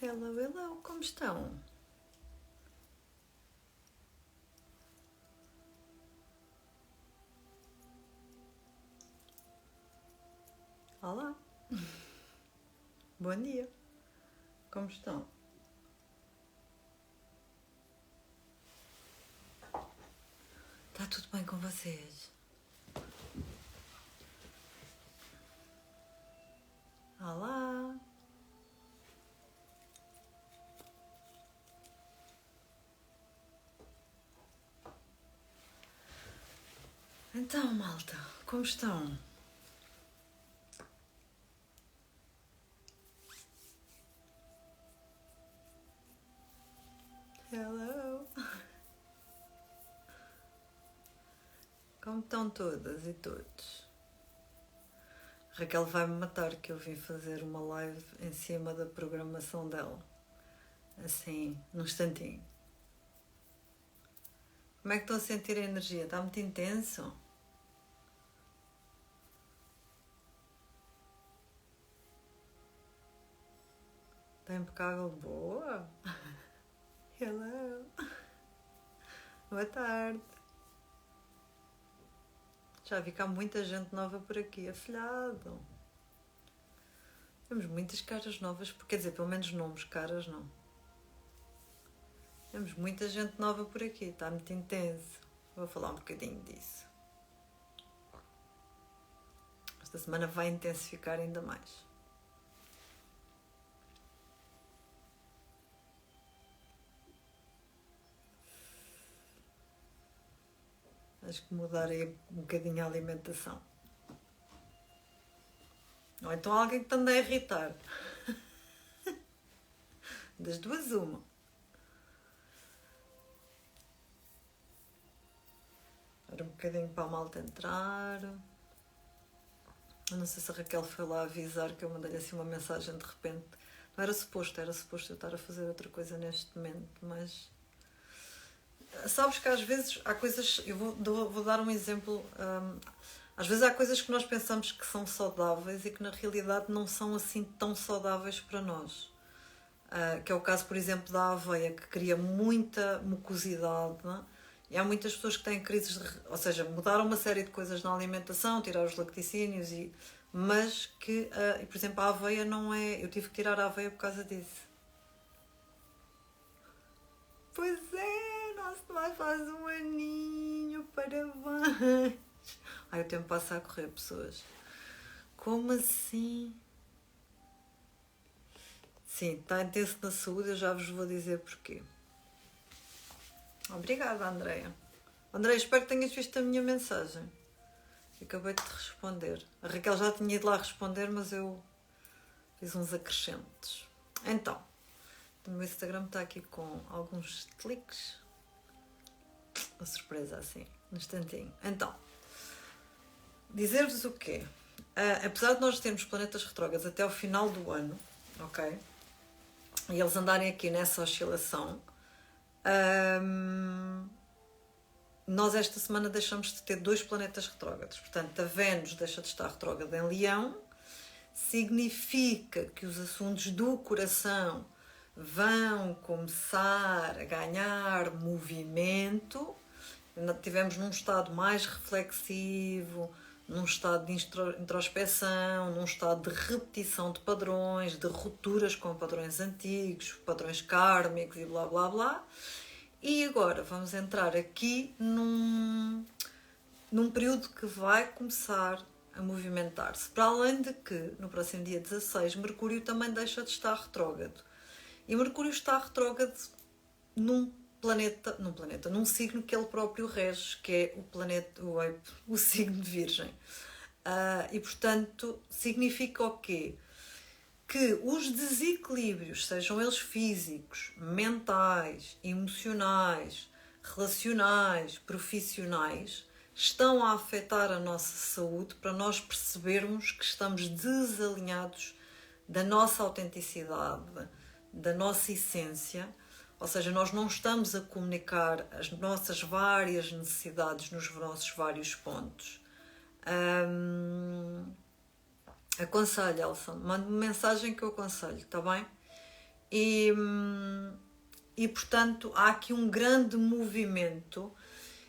Hello, hello, como estão? Olá, bom dia, como estão? Está tudo bem com vocês? Olá, então malta, como estão? Hello, como estão todas e todos? Raquel vai-me matar que eu vim fazer uma live em cima da programação dela, assim, num instantinho. Como é que estão a sentir a energia? Está muito intenso? Está impecável? Boa! Hello! Boa tarde! Já vi que há muita gente nova por aqui, afilhado. Temos muitas caras novas, quer dizer, pelo menos nomes, caras não. Temos muita gente nova por aqui, está muito intenso. Vou falar um bocadinho disso. Esta semana vai intensificar ainda mais. Acho que mudar aí um bocadinho a alimentação. Ou então alguém que te anda a irritar. Das duas, uma. Era um bocadinho para a malta entrar. Eu não sei se a Raquel foi lá avisar que eu mandei-lhe assim uma mensagem de repente. Não era suposto eu estar a fazer outra coisa neste momento, mas... Sabes que às vezes há coisas... Eu vou dar um exemplo... às vezes há coisas que nós pensamos que são saudáveis e que na realidade não são assim tão saudáveis para nós. Que é o caso, por exemplo, da aveia, que cria muita mucosidade, não é? E há muitas pessoas que têm crises de... Ou seja, mudaram uma série de coisas na alimentação, tirar os lacticínios, mas que, por exemplo, a aveia não é... Eu tive que tirar a aveia por causa disso. Pois é, nosso pai faz um aninho, parabéns. Ai, o tempo passa a correr, pessoas. Como assim? Sim, está intenso na saúde, eu já vos vou dizer porquê. Obrigada, Andreia. Andreia, espero que tenhas visto a minha mensagem. Acabei de te responder. A Raquel já tinha ido lá responder, mas eu fiz uns acrescentos. Então, o meu Instagram está aqui com alguns cliques. Uma surpresa assim, no instantinho. Então, dizer-vos o quê? Apesar de nós termos planetas retrógrados até o final do ano, ok? E eles andarem aqui nessa oscilação, nós esta semana deixamos de ter 2 planetas retrógrados. Portanto, a Vênus deixa de estar retrógrada em Leão, significa que os assuntos do coração vão começar a ganhar movimento. Estivemos num estado mais reflexivo, num estado de introspeção, num estado de repetição de padrões, de rupturas com padrões antigos, padrões kármicos e blá blá blá. E agora vamos entrar aqui num período que vai começar a movimentar-se. Para além de que, no próximo dia 16, Mercúrio também deixa de estar retrógrado. E Mercúrio está retrógrado num signo que ele próprio rege, que é o signo de Virgem. E, portanto, significa o quê? Que os desequilíbrios, sejam eles físicos, mentais, emocionais, relacionais, profissionais, estão a afetar a nossa saúde para nós percebermos que estamos desalinhados da nossa autenticidade, da nossa essência, ou seja, nós não estamos a comunicar as nossas várias necessidades nos nossos vários pontos. Aconselho, Elsa, mande-me mensagem que eu aconselho, está bem? E portanto há aqui um grande movimento.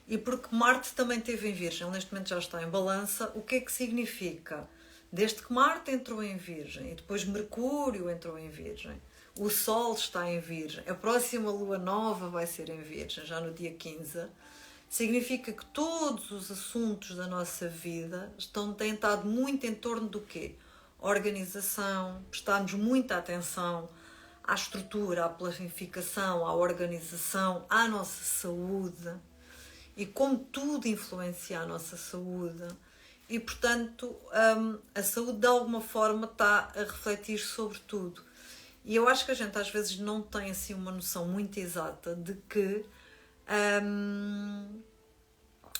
E porque Marte também esteve em Virgem, neste momento já está em Balança, o que é que significa? Desde que Marte entrou em Virgem e depois Mercúrio entrou em Virgem, o Sol está em Virgem, a próxima Lua Nova vai ser em Virgem, já no dia 15, significa que todos os assuntos da nossa vida têm estado muito em torno do quê? Organização, prestarmos muita atenção à estrutura, à planificação, à organização, à nossa saúde, e como tudo influencia a nossa saúde. E, portanto, a saúde de alguma forma está a refletir sobre tudo. E eu acho que a gente às vezes não tem assim uma noção muito exata de que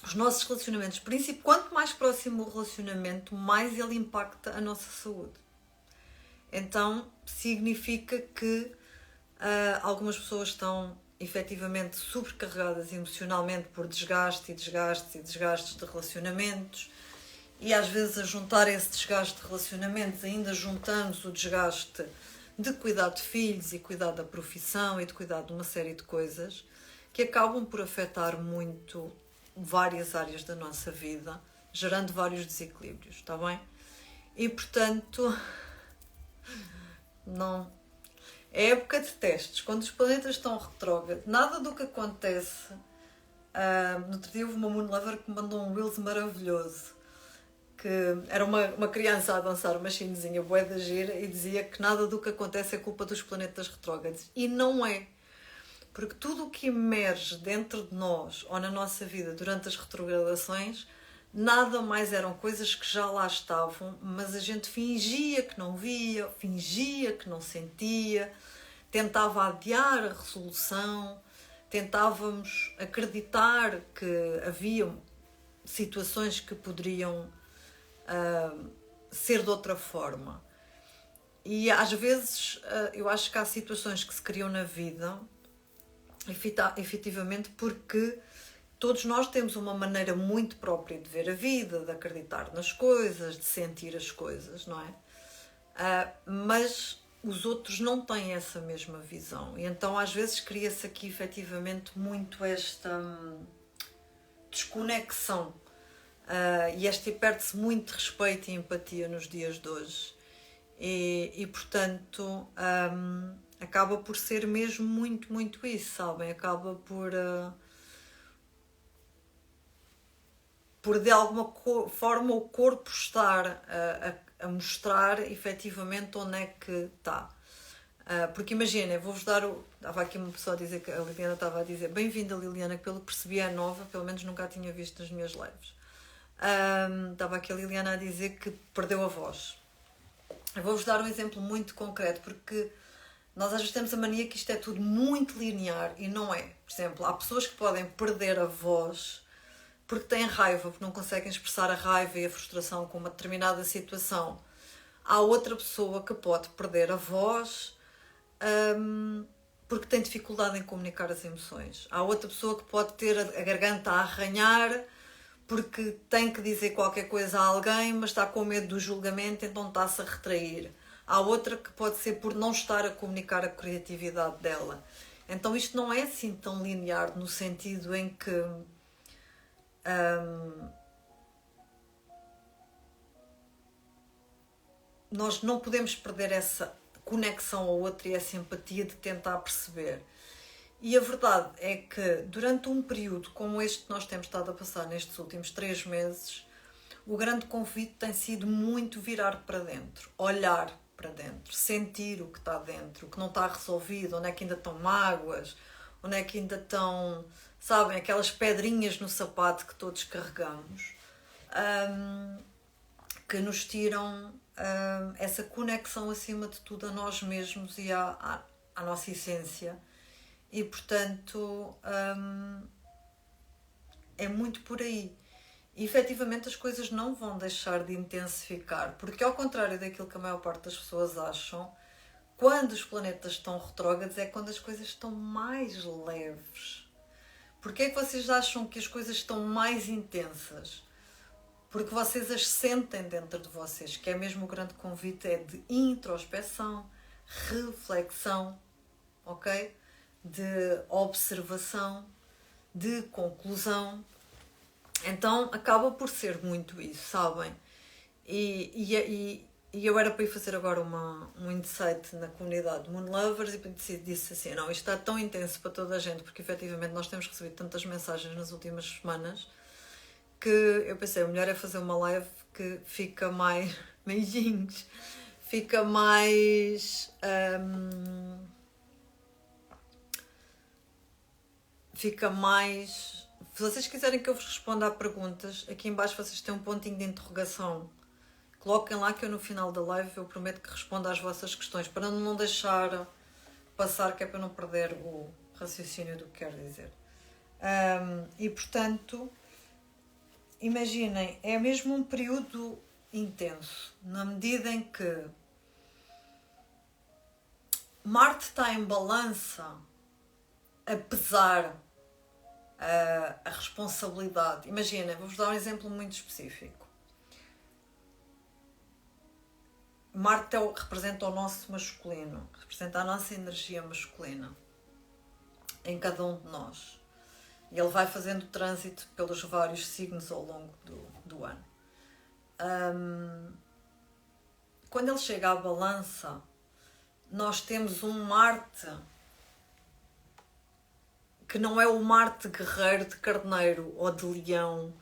os nossos relacionamentos, quanto mais próximo o relacionamento, mais ele impacta a nossa saúde. Então, significa que algumas pessoas estão efetivamente sobrecarregadas emocionalmente por desgastes de relacionamentos, e às vezes a juntar esse desgaste de relacionamentos ainda juntamos o desgaste de cuidar de filhos e cuidar da profissão e de cuidar de uma série de coisas que acabam por afetar muito várias áreas da nossa vida, gerando vários desequilíbrios, está bem? E portanto, não... É época de testes, quando os planetas estão retrógrados, nada do que acontece. No outro dia houve uma Moon Lover que me mandou um Reels maravilhoso, que era uma criança a dançar uma chinesinha bué da gira e dizia que nada do que acontece é culpa dos planetas retrógrados. E não é, porque tudo o que emerge dentro de nós ou na nossa vida durante as retrogradações nada mais eram coisas que já lá estavam, mas a gente fingia que não via, fingia que não sentia, tentava adiar a resolução, tentávamos acreditar que havia situações que poderiam ser de outra forma. E às vezes eu acho que há situações que se criam na vida, efetivamente, porque todos nós temos uma maneira muito própria de ver a vida, de acreditar nas coisas, de sentir as coisas, não é? Mas os outros não têm essa mesma visão. E então às vezes cria-se aqui efetivamente muito esta desconexão. E perde-se muito respeito e empatia nos dias de hoje. E portanto, acaba por ser mesmo muito, muito isso, sabem? Acaba por de alguma forma o corpo estar a mostrar efetivamente onde é que está. Porque imaginem, vou-vos dar Estava aqui uma pessoa a dizer, que a Liliana estava a dizer, bem-vinda Liliana, que pelo que percebi é nova, pelo menos nunca a tinha visto nas minhas lives. Estava aqui a Liliana a dizer que perdeu a voz. Eu vou-vos dar um exemplo muito concreto, porque nós às vezes temos a mania que isto é tudo muito linear e não é. Por exemplo, há pessoas que podem perder a voz porque têm raiva, porque não conseguem expressar a raiva e a frustração com uma determinada situação. Há outra pessoa que pode perder a voz porque tem dificuldade em comunicar as emoções. Há outra pessoa que pode ter a garganta a arranhar porque tem que dizer qualquer coisa a alguém, mas está com medo do julgamento, então está-se a retrair. Há outra que pode ser por não estar a comunicar a criatividade dela. Então isto não é assim tão linear, no sentido em que nós não podemos perder essa conexão ao outro e essa empatia de tentar perceber. E a verdade é que durante um período como este que nós temos estado a passar nestes últimos 3 meses, o grande convite tem sido muito virar para dentro, olhar para dentro, sentir o que está dentro, o que não está resolvido, onde é que ainda estão mágoas, onde é que ainda estão, sabem, aquelas pedrinhas no sapato que todos carregamos, que nos tiram essa conexão acima de tudo a nós mesmos e à nossa essência. E portanto é muito por aí. E efetivamente as coisas não vão deixar de intensificar, porque ao contrário daquilo que a maior parte das pessoas acham, quando os planetas estão retrógrados é quando as coisas estão mais leves. Porquê é que vocês acham que as coisas estão mais intensas? Porque vocês as sentem dentro de vocês, que é mesmo o grande convite, é de introspeção, reflexão ok? De observação, de conclusão. Então acaba por ser muito isso, sabem? E eu era para ir fazer agora um insight na comunidade de Moon Lovers e disse assim, não, isto está tão intenso para toda a gente, porque efetivamente nós temos recebido tantas mensagens nas últimas semanas, que eu pensei, o melhor é fazer uma live que fica mais... beijinhos! Fica mais... fica mais... Se vocês quiserem que eu vos responda a perguntas, aqui em baixo vocês têm um pontinho de interrogação. Coloquem lá que eu no final da live eu prometo que respondo às vossas questões, para não deixar passar, que é para não perder o raciocínio do que quero dizer. E portanto, imaginem, é mesmo um período intenso, na medida em que Marte está em balança a pesar a responsabilidade. Imaginem, vou-vos dar um exemplo muito específico. Marte representa o nosso masculino, representa a nossa energia masculina em cada um de nós. E ele vai fazendo trânsito pelos vários signos ao longo do ano. Quando ele chega à balança, nós temos um Marte que não é o Marte guerreiro de carneiro ou de leão,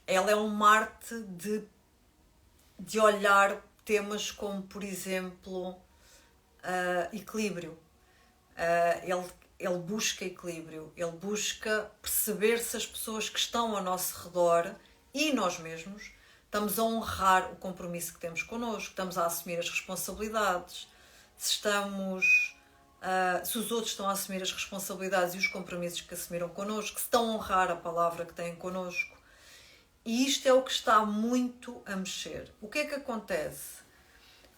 ela é um Marte de olhar temas como, por exemplo, equilíbrio. Ele busca equilíbrio, ele busca perceber se as pessoas que estão ao nosso redor e nós mesmos estamos a honrar o compromisso que temos connosco, estamos a assumir as responsabilidades, se os outros estão a assumir as responsabilidades e os compromissos que assumiram connosco, se estão a honrar a palavra que têm connosco. E isto é o que está muito a mexer. O que é que acontece?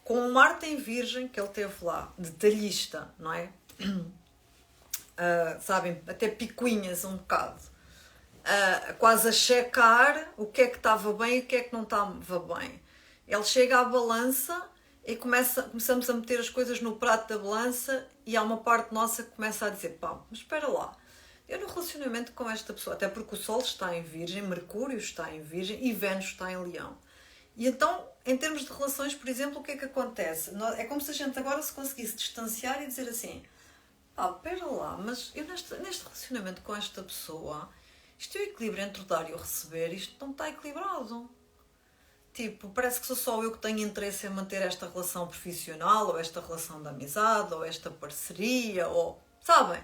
Com o Marte em Virgem, que ele teve lá, detalhista, não é? Sabem, até picuinhas um bocado. Quase a checar o que é que estava bem e o que é que não estava bem. Ele chega à balança e começamos a meter as coisas no prato da balança e há uma parte nossa que começa a dizer, pá, mas espera lá, eu no relacionamento com esta pessoa, até porque o Sol está em Virgem, Mercúrio está em Virgem e Vênus está em Leão. E então, em termos de relações, por exemplo, o que é que acontece? É como se a gente agora se conseguisse distanciar e dizer assim, pá, espera lá, mas eu neste relacionamento com esta pessoa, isto é o equilíbrio entre o dar e o receber, isto não está equilibrado. Tipo, parece que sou só eu que tenho interesse em manter esta relação profissional, ou esta relação de amizade, ou esta parceria, ou... Sabem?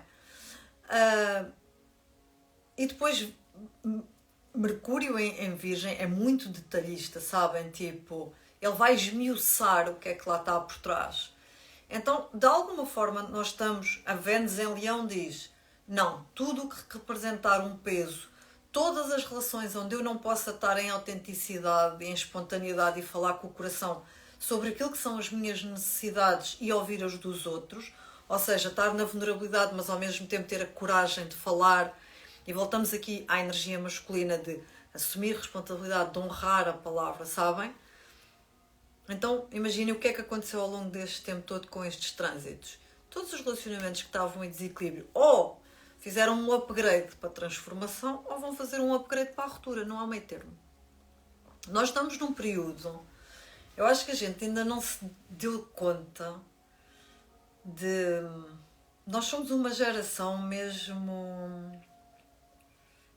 E depois, Mercúrio em Virgem é muito detalhista, sabem? Tipo, ele vai esmiuçar o que é que lá está por trás. Então, de alguma forma, nós estamos... A Vênus em Leão diz, não, tudo o que representar um peso, todas as relações onde eu não possa estar em autenticidade, em espontaneidade e falar com o coração sobre aquilo que são as minhas necessidades e ouvir as dos outros, ou seja, estar na vulnerabilidade, mas ao mesmo tempo ter a coragem de falar, e voltamos aqui à energia masculina de assumir responsabilidade, de honrar a palavra, sabem? Então, imaginem o que é que aconteceu ao longo deste tempo todo com estes trânsitos. Todos os relacionamentos que estavam em desequilíbrio, ou fizeram um upgrade para a transformação, ou vão fazer um upgrade para a ruptura, não há meio termo. Nós estamos num período, eu acho que a gente ainda não se deu conta de... Nós somos uma geração mesmo...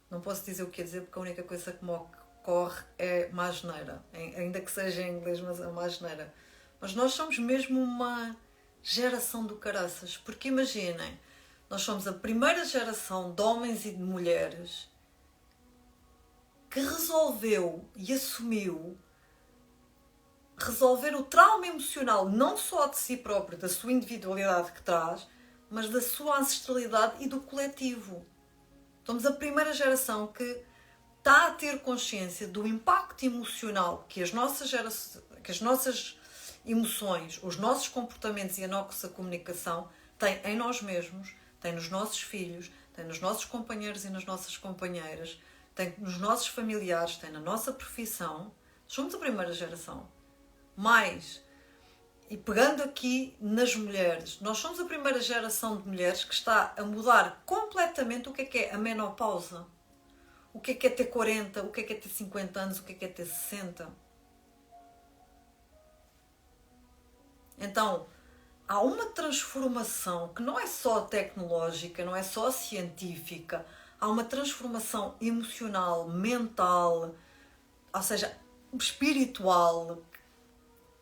Não posso dizer o que quer dizer, porque a única coisa que me ocorre é má asneira. Ainda que seja em inglês, mas é má asneira. Mas nós somos mesmo uma geração do caraças. Porque imaginem, nós somos a primeira geração de homens e de mulheres que resolveu e assumiu resolver o trauma emocional, não só de si próprio, da sua individualidade que traz, mas da sua ancestralidade e do coletivo. Somos a primeira geração que está a ter consciência do impacto emocional que as nossas emoções, os nossos comportamentos e a nossa comunicação têm em nós mesmos, têm nos nossos filhos, têm nos nossos companheiros e nas nossas companheiras, têm nos nossos familiares, têm na nossa profissão. Somos a primeira geração. Mais, e pegando aqui nas mulheres, nós somos a primeira geração de mulheres que está a mudar completamente o que é a menopausa. O que é ter 40, o que é ter 50 anos, o que é ter 60. Então, há uma transformação que não é só tecnológica, não é só científica, há uma transformação emocional, mental, ou seja, espiritual,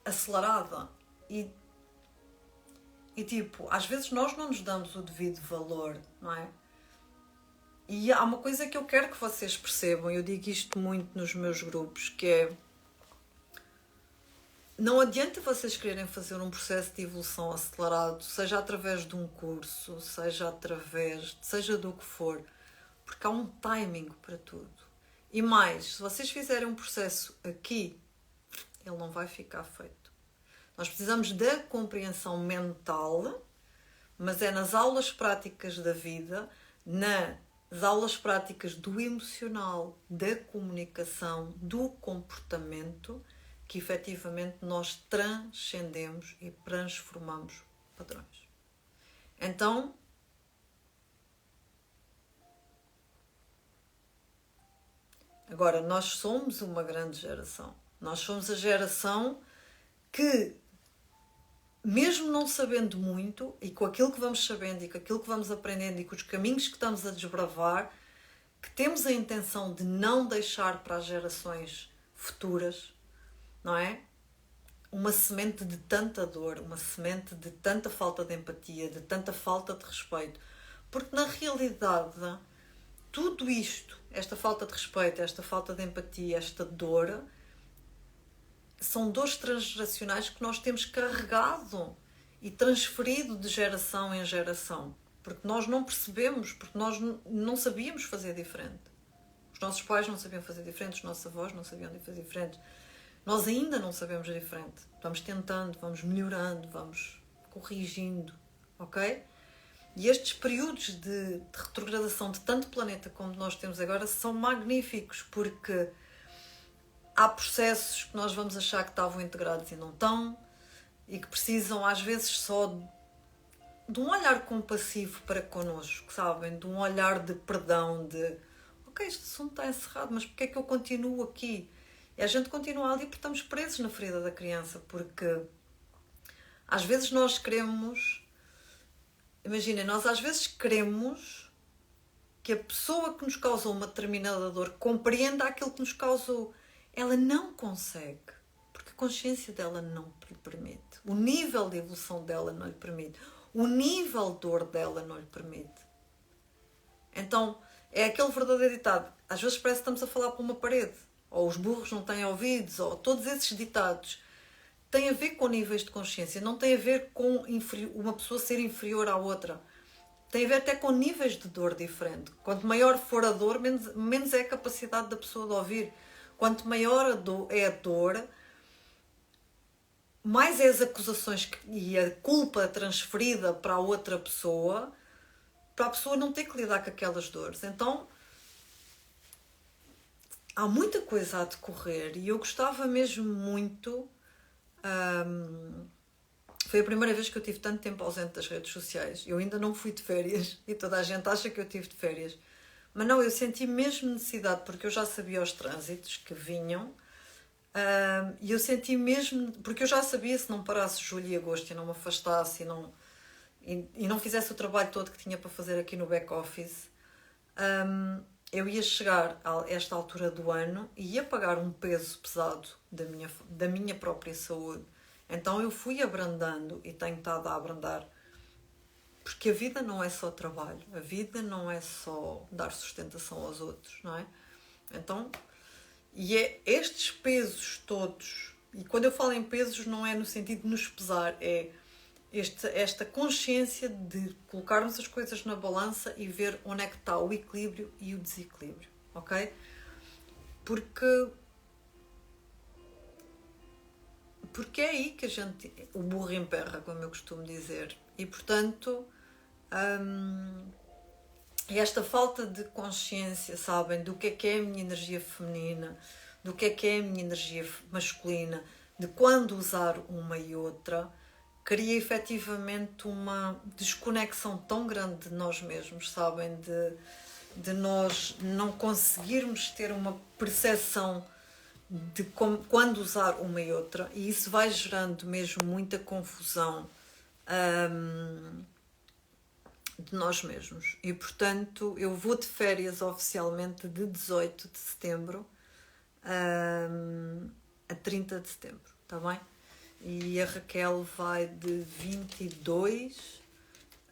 acelerada. E tipo, às vezes nós não nos damos o devido valor, não é? E há uma coisa que eu quero que vocês percebam, eu digo isto muito nos meus grupos, que é: não adianta vocês quererem fazer um processo de evolução acelerado, seja através de um curso, seja do que for, porque há um timing para tudo. E mais, se vocês fizerem um processo aqui, ele não vai ficar feito. Nós precisamos da compreensão mental, mas é nas aulas práticas da vida, nas aulas práticas do emocional, da comunicação, do comportamento, que efetivamente nós transcendemos e transformamos padrões. Então, agora, nós somos uma grande geração. Nós somos a geração que, mesmo não sabendo muito, e com aquilo que vamos sabendo e com aquilo que vamos aprendendo e com os caminhos que estamos a desbravar, que temos a intenção de não deixar para as gerações futuras, não é? Uma semente de tanta dor, uma semente de tanta falta de empatia, de tanta falta de respeito. Porque na realidade, tudo isto, esta falta de respeito, esta falta de empatia, esta dor, são dores transgeracionais que nós temos carregado e transferido de geração em geração. Porque nós não percebemos, porque nós não sabíamos fazer diferente. Os nossos pais não sabiam fazer diferente, os nossos avós não sabiam fazer diferente. Nós ainda não sabemos diferente. Vamos tentando, vamos melhorando, vamos corrigindo, ok? E estes períodos de retrogradação de tanto planeta como nós temos agora são magníficos, porque há processos que nós vamos achar que estavam integrados e não estão, e que precisam às vezes só de um olhar compassivo para connosco, sabem? De um olhar de perdão, de ok, este assunto está encerrado, mas porque é que eu continuo aqui? E a gente continua ali porque estamos presos na ferida da criança, porque às vezes nós queremos, imaginem, nós às vezes queremos que a pessoa que nos causou uma determinada dor compreenda aquilo que nos causou. Ela não consegue, porque a consciência dela não lhe permite, o nível de evolução dela não lhe permite, o nível de dor dela não lhe permite. Então, é aquele verdadeiro ditado, às vezes parece que estamos a falar para uma parede, ou os burros não têm ouvidos, ou todos esses ditados têm a ver com níveis de consciência, não tem a ver com uma pessoa ser inferior à outra, tem a ver até com níveis de dor diferente. Quanto maior for a dor, menos é a capacidade da pessoa de ouvir. Quanto maior é a dor, mais é as acusações e a culpa transferida para a outra pessoa, para a pessoa não ter que lidar com aquelas dores. Então, há muita coisa a decorrer e eu gostava mesmo muito. Foi a primeira vez que eu tive tanto tempo ausente das redes sociais. Eu ainda não fui de férias e toda a gente acha que eu tive de férias. Mas não, eu senti mesmo necessidade, porque eu já sabia os trânsitos que vinham. E eu senti mesmo, porque eu já sabia, se não parasse julho e agosto e não me afastasse e não fizesse o trabalho todo que tinha para fazer aqui no back-office, eu ia chegar a esta altura do ano e ia pagar um peso pesado da minha própria saúde. Então eu fui abrandando e tenho estado a abrandar, porque a vida não é só trabalho, a vida não é só dar sustentação aos outros, não é? Então, e é estes pesos todos, e quando eu falo em pesos não é no sentido de nos pesar, é esta consciência de colocarmos as coisas na balança e ver onde é que está o equilíbrio e o desequilíbrio, ok? Porque é aí que o burro emperra, como eu costumo dizer. E, portanto, esta falta de consciência, sabem, do que é a minha energia feminina, do que é a minha energia masculina, de quando usar uma e outra, cria efetivamente uma desconexão tão grande de nós mesmos, sabem? De nós não conseguirmos ter uma percepção de quando usar uma e outra, e isso vai gerando mesmo muita confusão de nós mesmos. E portanto eu vou de férias oficialmente de 18 de setembro a 30 de setembro, está bem? E a Raquel vai de 22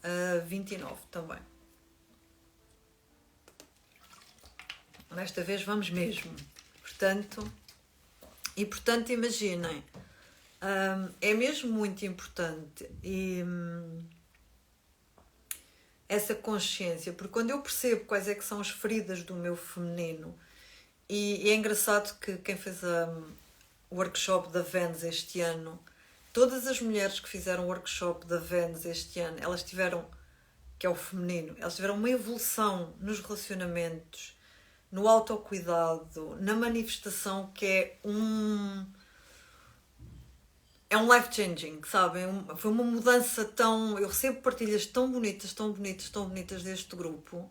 a 29 também. Desta vez vamos mesmo. Portanto imaginem, é mesmo muito importante essa consciência, porque quando eu percebo quais é que são as feridas do meu feminino, e é engraçado que quem fez o workshop da Vênus este ano, todas as mulheres que fizeram o workshop da Vênus este ano, elas tiveram, que é o feminino, elas tiveram uma evolução nos relacionamentos, no autocuidado, na manifestação, que é um life-changing, sabem? Foi uma mudança tão... Eu recebo partilhas tão bonitas, tão bonitas, tão bonitas deste grupo,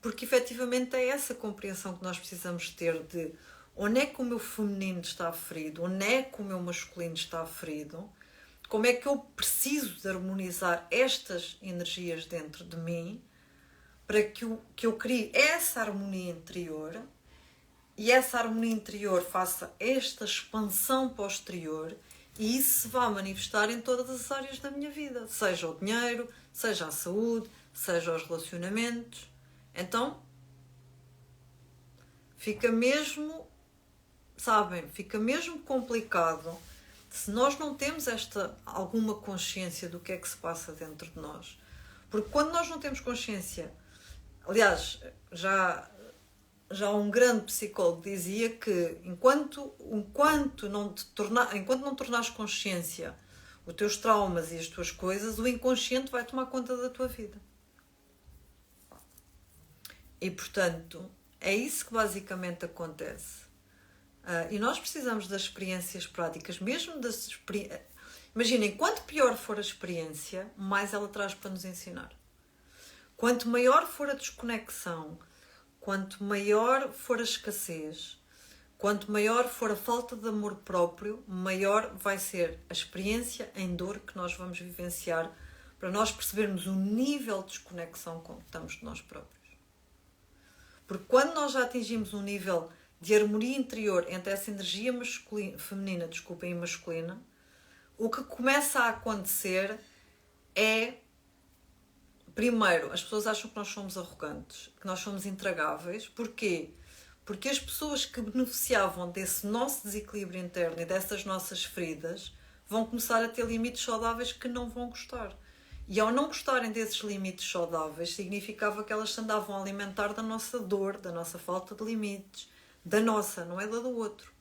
porque efetivamente é essa compreensão que nós precisamos ter de onde é que o meu feminino está ferido, onde é que o meu masculino está ferido, como é que eu preciso de harmonizar estas energias dentro de mim para que eu crie essa harmonia interior, e essa harmonia interior faça esta expansão posterior, e isso se vai manifestar em todas as áreas da minha vida, seja o dinheiro, seja a saúde, seja os relacionamentos. Então fica mesmo, sabem, fica mesmo complicado se nós não temos alguma consciência do que é que se passa dentro de nós. Porque quando nós não temos consciência, aliás, já um grande psicólogo dizia que enquanto não tornares consciência os teus traumas e as tuas coisas, o inconsciente vai tomar conta da tua vida. E portanto, é isso que basicamente acontece. E nós precisamos das experiências práticas, mesmo das experiências. Imaginem, quanto pior for a experiência, mais ela traz para nos ensinar. Quanto maior for a desconexão, quanto maior for a escassez, quanto maior for a falta de amor próprio, maior vai ser a experiência em dor que nós vamos vivenciar, para nós percebermos o nível de desconexão com que estamos de nós próprios. Porque quando nós já atingimos um nível de harmonia interior entre essa energia feminina e masculina, o que começa a acontecer é... Primeiro, as pessoas acham que nós somos arrogantes, que nós somos intragáveis. Porquê? Porque as pessoas que beneficiavam desse nosso desequilíbrio interno e dessas nossas feridas vão começar a ter limites saudáveis que não vão gostar. E ao não gostarem desses limites saudáveis, significava que elas se andavam a alimentar da nossa dor, da nossa falta de limites, da nossa, não é da do outro.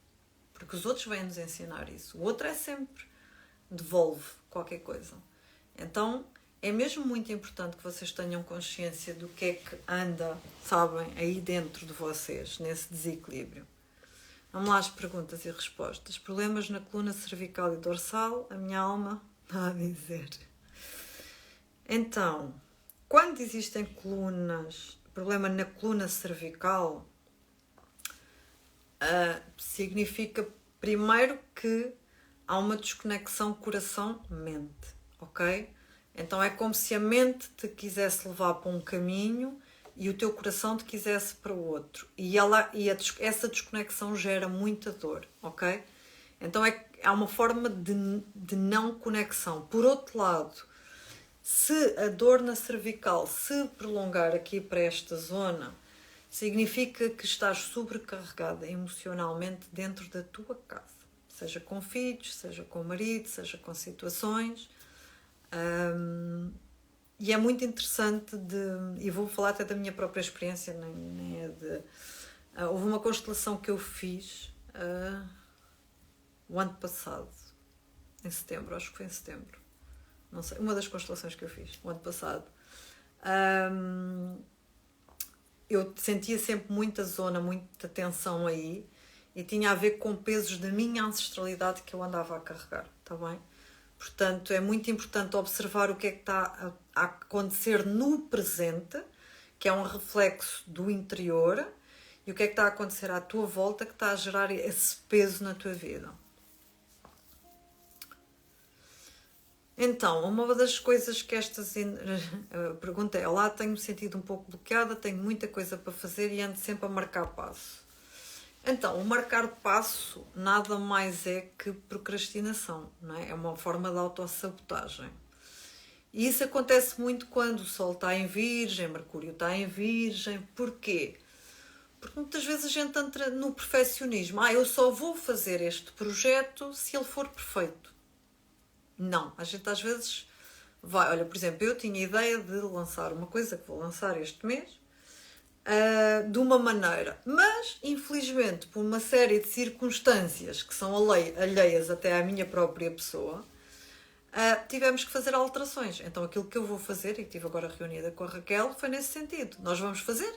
Porque os outros vêm nos ensinar isso. O outro é sempre, devolve qualquer coisa. Então... é mesmo muito importante que vocês tenham consciência do que é que anda, sabem, aí dentro de vocês, nesse desequilíbrio. Vamos lá às perguntas e respostas. Problemas na coluna cervical e dorsal, a minha alma está a dizer. Então, quando existem problema na coluna cervical, significa primeiro que há uma desconexão coração-mente, ok? Então é como se a mente te quisesse levar para um caminho e o teu coração te quisesse para o outro. Essa desconexão gera muita dor, ok? Então há uma forma de não conexão. Por outro lado, se a dor na cervical se prolongar aqui para esta zona, significa que estás sobrecarregada emocionalmente dentro da tua casa. Seja com filhos, seja com marido, seja com situações... e é muito interessante e vou falar até da minha própria experiência, nem é de... houve uma constelação que eu fiz o ano passado, em setembro, acho que foi em setembro, não sei, uma das constelações que eu fiz o ano passado. Eu sentia sempre muita zona, muita tensão aí, e tinha a ver com pesos da minha ancestralidade que eu andava a carregar, está bem? Portanto, é muito importante observar o que é que está a acontecer no presente, que é um reflexo do interior, e o que é que está a acontecer à tua volta que está a gerar esse peso na tua vida. Então, uma das coisas que a pergunta é: olá, tenho-me sentido um pouco bloqueada, tenho muita coisa para fazer e ando sempre a marcar passo. Então, o marcar passo nada mais é que procrastinação, não é? É uma forma de autossabotagem. E isso acontece muito quando o Sol está em Virgem, Mercúrio está em Virgem. Porquê? Porque muitas vezes a gente entra no perfeccionismo. Eu só vou fazer este projeto se ele for perfeito. Não, a gente às vezes vai. Olha, por exemplo, eu tinha a ideia de lançar uma coisa que vou lançar este mês, de uma maneira, mas infelizmente por uma série de circunstâncias que são alheias até à minha própria pessoa, tivemos que fazer alterações. Então aquilo que eu vou fazer, e estive agora reunida com a Raquel, foi nesse sentido. Nós vamos fazer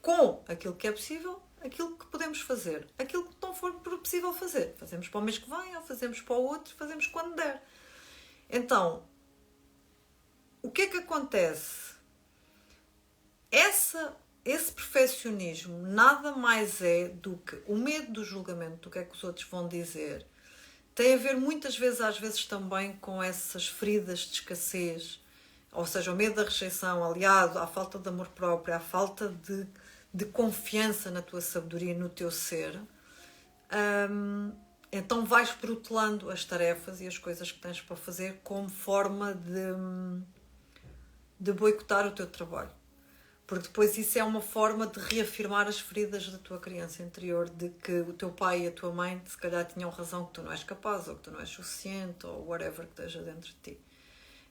com aquilo que é possível, aquilo que podemos fazer. Aquilo que não for possível fazer, fazemos para o mês que vem, ou fazemos para o outro, fazemos quando der. Então, o que é que acontece? Esse perfeccionismo nada mais é do que o medo do julgamento, do que é que os outros vão dizer. Tem a ver muitas vezes, às vezes também, com essas feridas de escassez, ou seja, o medo da rejeição aliado à falta de amor próprio, à falta de confiança na tua sabedoria, no teu ser. Então vais protelando as tarefas e as coisas que tens para fazer como forma de boicotar o teu trabalho. Porque depois isso é uma forma de reafirmar as feridas da tua criança interior, de que o teu pai e a tua mãe se calhar tinham razão que tu não és capaz, ou que tu não és suficiente, ou whatever que esteja dentro de ti.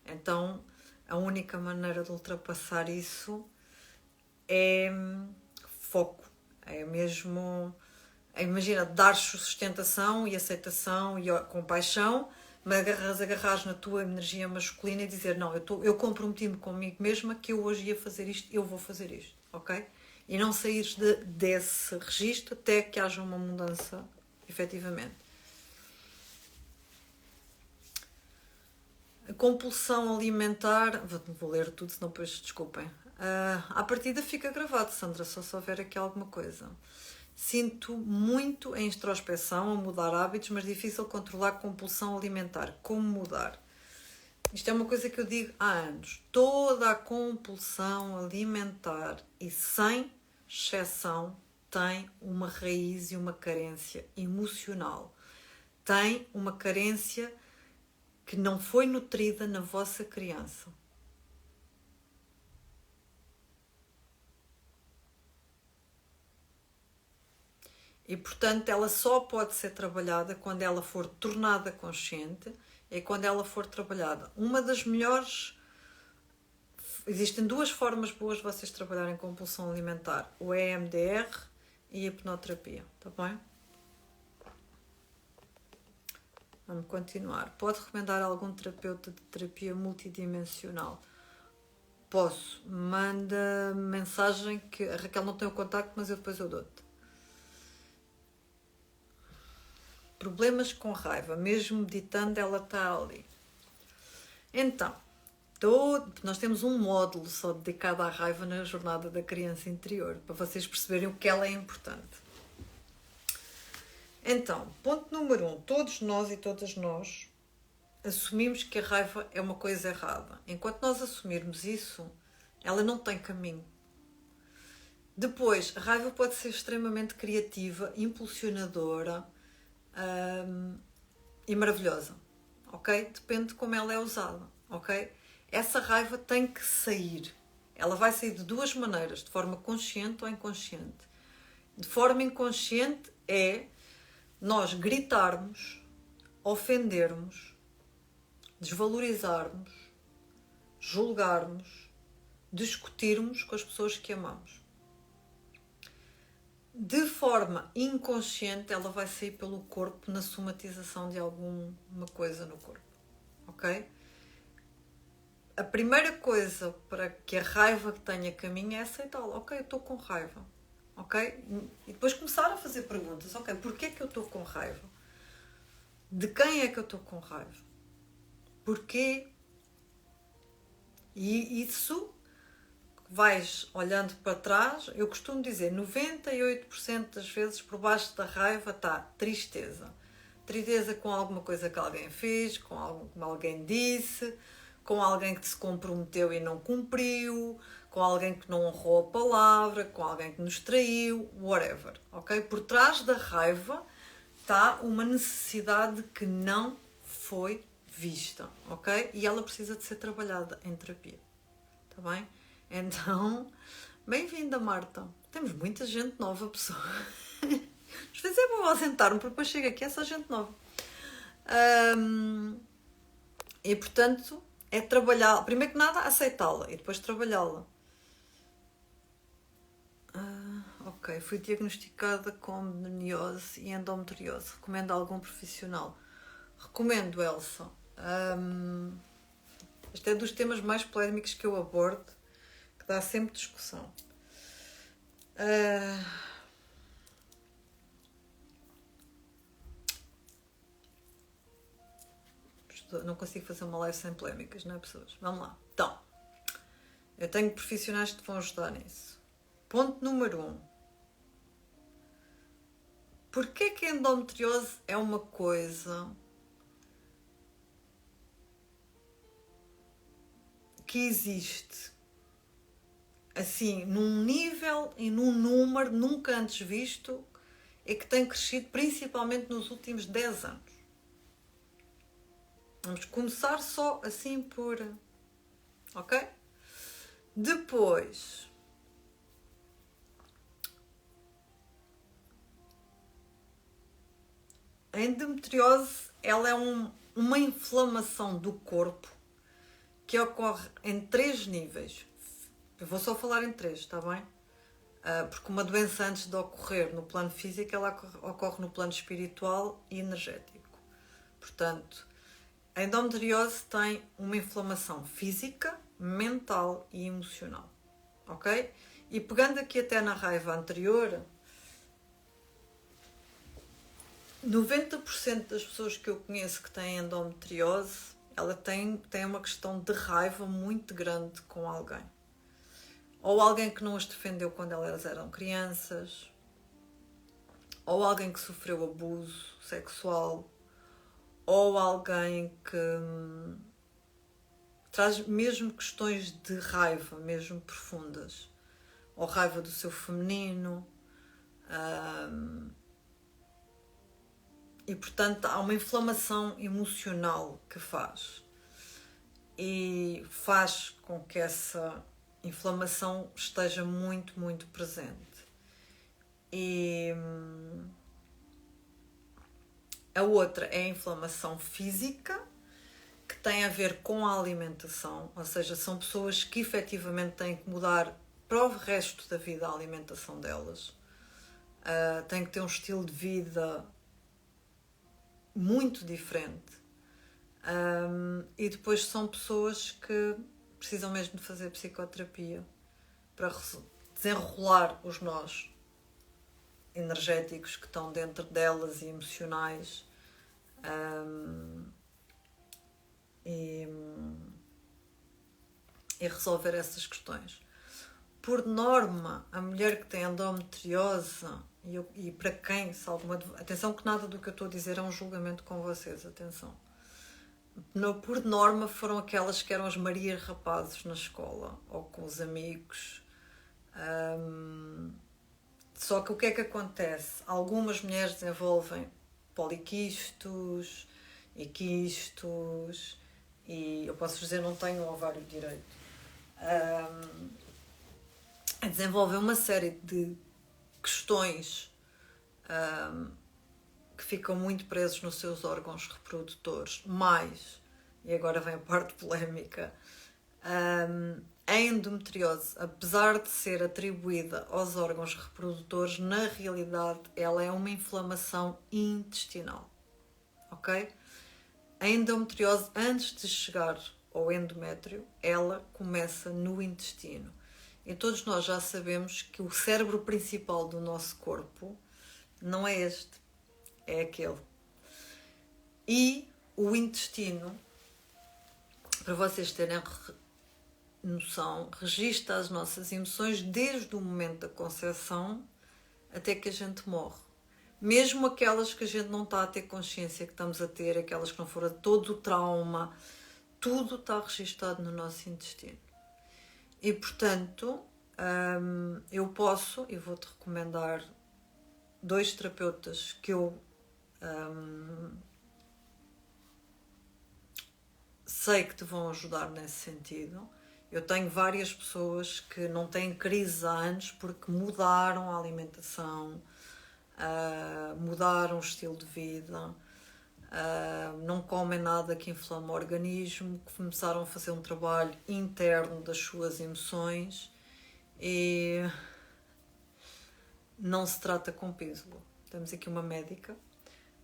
Então, a única maneira de ultrapassar isso é foco. É mesmo... Imagina, dar sustentação e aceitação e compaixão, mas agarrares na tua energia masculina e dizer: não, eu comprometi-me comigo mesma que eu hoje ia fazer isto, eu vou fazer isto, ok? E não saíres desse registro até que haja uma mudança, efetivamente. A compulsão alimentar, vou ler tudo, senão depois desculpem. À partida fica gravado, Sandra, só se houver aqui alguma coisa. Sinto muito em introspeção, a mudar hábitos, mas difícil controlar a compulsão alimentar. Como mudar? Isto é uma coisa que eu digo há anos. Toda a compulsão alimentar, e sem exceção, tem uma raiz e uma carência emocional. Tem uma carência que não foi nutrida na vossa criança. E, portanto, ela só pode ser trabalhada quando ela for tornada consciente e quando ela for trabalhada. Uma das melhores... Existem duas formas boas de vocês trabalharem compulsão alimentar. O EMDR e a hipnoterapia. Está bem? Vamos continuar. Pode recomendar algum terapeuta de terapia multidimensional? Posso. Manda mensagem que a Raquel não tem o contacto, mas depois eu dou-te. Problemas com raiva, mesmo meditando, ela está ali. Então, nós temos um módulo só dedicado à raiva na jornada da criança interior, para vocês perceberem o que ela é importante. Então, ponto número 1, todos nós e todas nós assumimos que a raiva é uma coisa errada. Enquanto nós assumirmos isso, ela não tem caminho. Depois, a raiva pode ser extremamente criativa, impulsionadora, e maravilhosa, ok? Depende de como ela é usada, ok? Essa raiva tem que sair. Ela vai sair de duas maneiras, de forma consciente ou inconsciente. De forma inconsciente é nós gritarmos, ofendermos, desvalorizarmos, julgarmos, discutirmos com as pessoas que amamos. De forma inconsciente, ela vai sair pelo corpo na somatização de alguma coisa no corpo, ok? A primeira coisa para que a raiva tenha caminho é aceitá-la. Ok, eu estou com raiva, ok? E depois começar a fazer perguntas. Ok, porquê é que eu estou com raiva? De quem é que eu estou com raiva? Porquê? E isso, vais olhando para trás, eu costumo dizer, 98% das vezes por baixo da raiva está tristeza. Tristeza com alguma coisa que alguém fez, com algo que alguém disse, com alguém que se comprometeu e não cumpriu, com alguém que não honrou a palavra, com alguém que nos traiu, whatever, ok? Por trás da raiva está uma necessidade que não foi vista, ok? E ela precisa de ser trabalhada em terapia, está bem? Então, bem-vinda, Marta. Temos muita gente nova, pessoal. Às vezes é bom ausentar-me, porque depois chega aqui essa gente nova. E, portanto, é trabalhar, primeiro que nada, aceitá-la e depois trabalhá-la. Ok, fui diagnosticada com meniniose e endometriose. Recomendo algum profissional? Recomendo, Elsa. Este é dos temas mais polémicos que eu abordo, que dá sempre discussão. Não consigo fazer uma live sem polémicas, não é, pessoas? Vamos lá. Então, eu tenho profissionais que te vão ajudar nisso. Ponto número 1. Porquê que a endometriose é uma coisa que existe assim, num nível e num número nunca antes visto e que tem crescido principalmente nos últimos 10 anos? Vamos começar só assim por... Ok? Depois... A endometriose, ela é uma inflamação do corpo que ocorre em 3 níveis. Eu vou só falar em 3, está bem? Porque uma doença, antes de ocorrer no plano físico, ela ocorre no plano espiritual e energético. Portanto, a endometriose tem uma inflamação física, mental e emocional. Ok? E pegando aqui até na raiva anterior, 90% das pessoas que eu conheço que têm endometriose, ela tem uma questão de raiva muito grande com alguém. Ou alguém que não as defendeu quando elas eram crianças, ou alguém que sofreu abuso sexual, ou alguém que traz mesmo questões de raiva, mesmo profundas, ou raiva do seu feminino. E, portanto, há uma inflamação emocional que faz. E faz com que essa inflamação esteja muito, muito presente. E a outra é a inflamação física, que tem a ver com a alimentação. Ou seja, são pessoas que efetivamente têm que mudar para o resto da vida a alimentação delas. Têm que ter um estilo de vida muito diferente. E depois são pessoas que precisam mesmo de fazer psicoterapia para desenrolar os nós energéticos que estão dentro delas e emocionais. E resolver essas questões. Por norma, a mulher que tem endometriose, e para quem, se alguma... Atenção que nada do que eu estou a dizer é um julgamento com vocês, atenção. Por norma foram aquelas que eram as Marias Rapazes na escola, ou com os amigos. Só que o que é que acontece? Algumas mulheres desenvolvem poliquistos e quistos, e eu posso dizer não tenho o ovário direito. Desenvolvem uma série de questões que ficam muito presos nos seus órgãos reprodutores, mas, e agora vem a parte polémica, a endometriose, apesar de ser atribuída aos órgãos reprodutores, na realidade ela é uma inflamação intestinal, ok? A endometriose, antes de chegar ao endométrio, ela começa no intestino. E todos nós já sabemos que o cérebro principal do nosso corpo não é este, é aquele. E o intestino para vocês terem noção, registra as nossas emoções desde o momento da concepção até que a gente morre. Mesmo aquelas que a gente não está a ter consciência que estamos a ter, aquelas que não foram todo o trauma, tudo está registado no nosso intestino. E, portanto, eu posso, e vou-te recomendar 2 terapeutas que eu sei que te vão ajudar nesse sentido. Eu tenho várias pessoas que não têm crise há anos porque mudaram a alimentação, mudaram o estilo de vida, não comem nada que inflama o organismo, começaram a fazer um trabalho interno das suas emoções e não se trata com pílula. Temos aqui uma médica.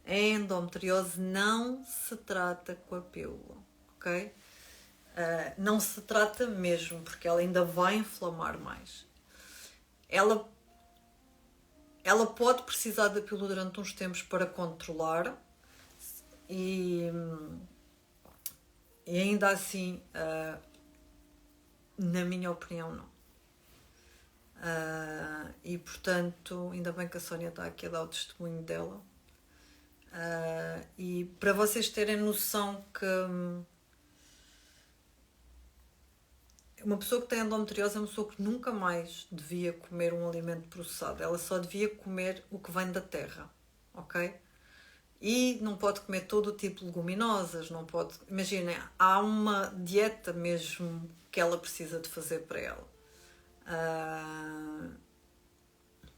A endometriose não se trata com a pílula, ok? Não se trata mesmo, porque ela ainda vai inflamar mais. Ela pode precisar da pílula durante uns tempos para controlar e ainda assim, na minha opinião, não. E portanto, ainda bem que a Sónia está aqui a dar o testemunho dela. E para vocês terem noção que uma pessoa que tem endometriose é uma pessoa que nunca mais devia comer um alimento processado. Ela só devia comer o que vem da terra, ok? E não pode comer todo o tipo de leguminosas, não pode... Imaginem, há uma dieta mesmo que ela precisa de fazer para ela.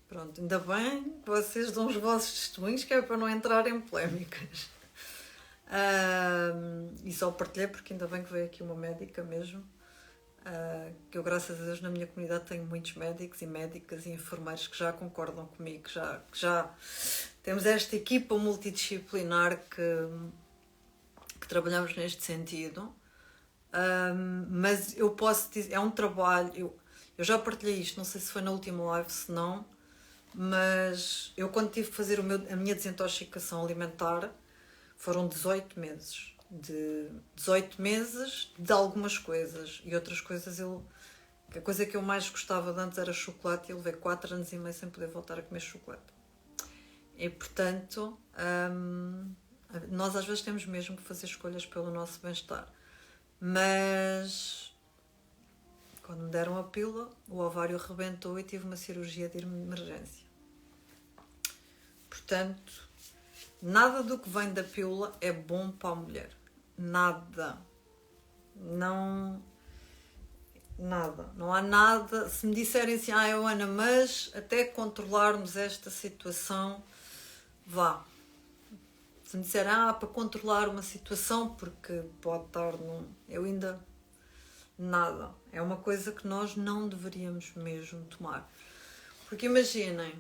Pronto, ainda bem que vocês dão os vossos testemunhos, que é para não entrar em polémicas. E só partilhei porque ainda bem que veio aqui uma médica mesmo. Que eu, graças a Deus, na minha comunidade tenho muitos médicos e médicas e enfermeiros que já concordam comigo, que já temos esta equipa multidisciplinar que trabalhamos neste sentido. Mas eu posso dizer, é um trabalho, eu já partilhei isto, não sei se foi na última live, se não, mas eu quando tive que fazer a minha desintoxicação alimentar, foram 18 meses. De 18 meses de algumas coisas e outras coisas a coisa que eu mais gostava de antes era chocolate e eu levei 4 anos e meio sem poder voltar a comer chocolate. E portanto, nós às vezes temos mesmo que fazer escolhas pelo nosso bem-estar. Mas quando me deram a pílula, o ovário rebentou e tive uma cirurgia de emergência. Portanto, nada do que vem da pílula é bom para a mulher. Nada. Não há nada. Se me disserem assim, Ana, mas até controlarmos esta situação, vá. Se me disserem, para controlar uma situação, porque pode estar eu ainda... Nada. É uma coisa que nós não deveríamos mesmo tomar. Porque imaginem,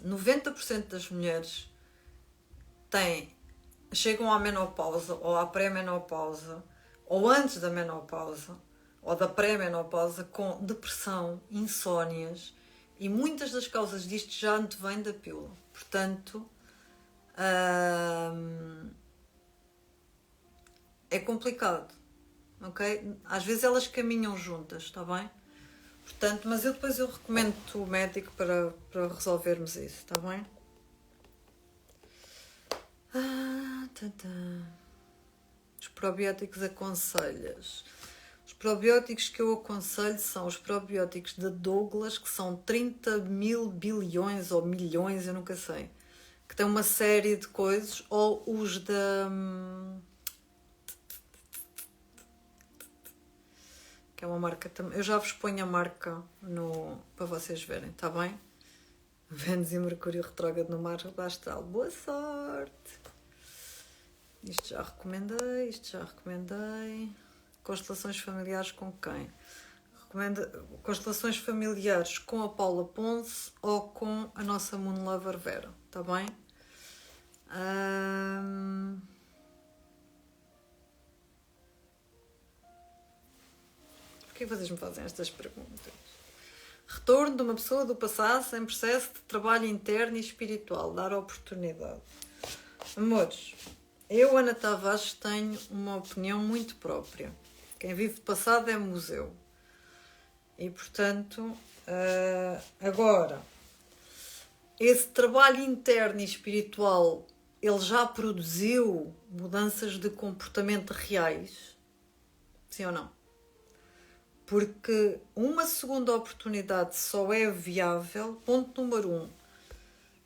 90% das mulheres chegam à menopausa, ou à pré-menopausa, ou antes da menopausa, ou da pré-menopausa, com depressão, insónias, e muitas das causas disto já antevêm da pílula. Portanto, é complicado, ok? Às vezes elas caminham juntas, está bem? Portanto, mas depois eu recomendo-te o médico para resolvermos isso, está bem? Os probióticos aconselhas. Os probióticos que eu aconselho são os probióticos de Douglas, que são 30 mil bilhões ou milhões, eu nunca sei, que tem uma série de coisas, ou os da... que é uma marca também. Eu já vos ponho a marca para vocês verem, está bem? Vênus e Mercúrio retrógrado no mar astral. Boa sorte! Isto já recomendei. Constelações familiares com quem? Constelações familiares com a Paula Ponce ou com a nossa Moon Lover Vera, está bem? Porquê vocês me fazem estas perguntas? Retorno de uma pessoa do passado em processo de trabalho interno e espiritual. Dar oportunidade. Amores, Eu, Ana Tavares, tenho uma opinião muito própria. Quem vive de passado é museu. E, portanto, agora, esse trabalho interno e espiritual, ele já produziu mudanças de comportamento reais? Sim ou não? Porque uma segunda oportunidade só é viável, ponto número 1,